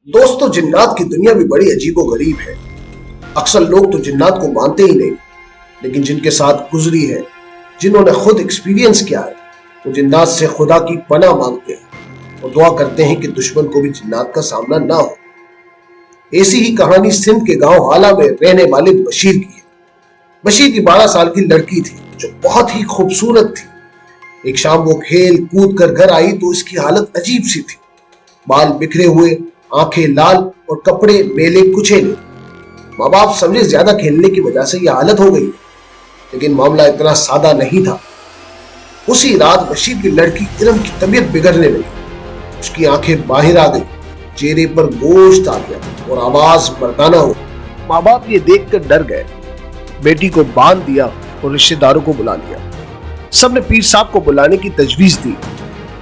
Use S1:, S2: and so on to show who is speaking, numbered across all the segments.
S1: दोस्तों, जिन्नात की दुनिया भी बड़ी अजीबो गरीब है। अक्सर लोग तो जिन्नात को मानते ही नहीं, लेकिन जिनके साथ गुजरी है, जिन्होंने खुद एक्सपीरियंस किया है, वो जिन्नात से खुदा की पनाह मांगते हैं और दुआ करते हैं कि दुश्मन को भी जिन्नात का सामना ना हो। ऐसी ही कहानी सिंध के गांव हाला में रहने वाले बशीर की है। बशीर की 12 साल की लड़की थी जो बहुत ही खूबसूरत थी। एक शाम वो खेल कूद कर घर आई तो इसकी हालत अजीब सी थी। बाल बिखरे हुए, आंखें लाल और कपड़े मेले कुचेले। माँ बाप समझे ज्यादा खेलने की वजह से यह हालत हो गई, लेकिन मामला इतना सादा नहीं था। उसी रात बशीर की लड़की इरम की तबीयत बिगड़ने लगी। उसकी आंखें बाहर आ गई, चेहरे पर गोश्त आ गया और आवाज मर्दाना हो। माँ बाप ये देखकर डर गए, बेटी को बांध दिया और रिश्तेदारों को बुला लिया। सबने पीर साहब को बुलाने की तजवीज दी।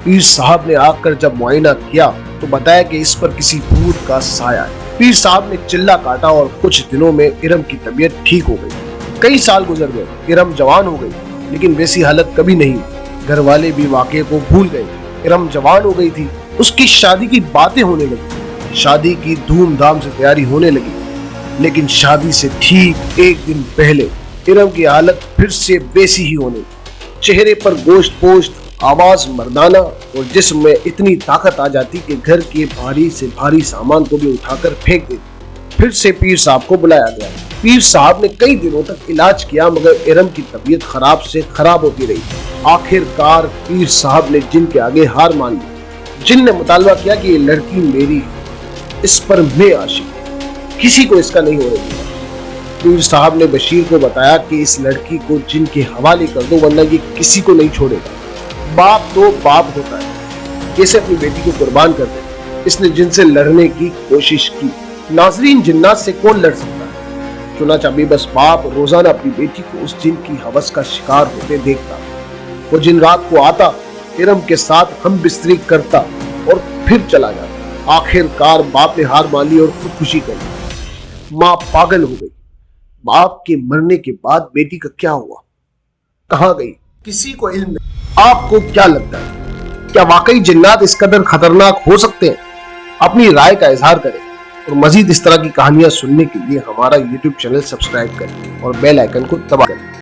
S1: पीर साहब ने आकर जब मुआयना किया तो बताया कि इस पर किसी भूत का साया है। पीर साहब ने चिल्ला काटा और कुछ दिनों में इरम की तबीयत ठीक हो गई। कई साल गुजर गए, इरम जवान हो गई, लेकिन वैसी हालत कभी नहीं। घर वाले भी वाकये को भूल गए। इरम जवान हो गई थी, उसकी शादी की बातें होने लगी। शादी की धूमधाम से तैयारी होने लगी, लेकिन शादी से ठीक एक दिन पहले इरम की हालत फिर से वैसी ही होने लगी। चेहरे पर गोश्त पोश्त, आवाज मर्दाना और जिस्म में इतनी ताकत आ जाती कि घर के भारी से भारी सामान को भी उठाकर फेंक देती। फिर से पीर साहब को बुलाया गया। पीर साहब ने कई दिनों तक इलाज किया, मगर इरम की तबीयत खराब से खराब होती रही। आखिरकार पीर साहब ने जिन के आगे हार मान ली। जिन ने मुतालबा किया कि ये लड़की मेरी है, इस पर मैं आशिक, किसी को इसका नहीं होने दूंगा। पीर साहब ने बशीर को बताया कि इस लड़की को जिन के हवाले कर दो, वरना ये किसी को नहीं छोड़ेगा। बाप तो बाप होता है, कैसे अपनी बेटी को कुर्बान कर दे। इसने जिनसे लड़ने की कोशिश की। नाजरीन, जिन्नात से कौन लड़ सकता है? चुनांचे अभी बस बाप रोजाना अपनी बेटी को उस जिन की हवस का शिकार होते देखता। वो जिन रात को आता, इरम के साथ हम बिस्तरी करता और फिर चला जाता। आखिरकार बाप ने हार मान ली और खुदकुशी कर ली। माँ पागल हो गई। बाप के मरने के बाद बेटी का क्या हुआ, कहां गई, किसी को इल्म नहीं। आपको क्या लगता है, क्या वाकई जिन्नात इस कदर खतरनाक हो सकते हैं? अपनी राय का इजहार करें और मजीद इस तरह की कहानियां सुनने के लिए हमारा YouTube चैनल सब्सक्राइब करें और बेल आइकन को दबा दें।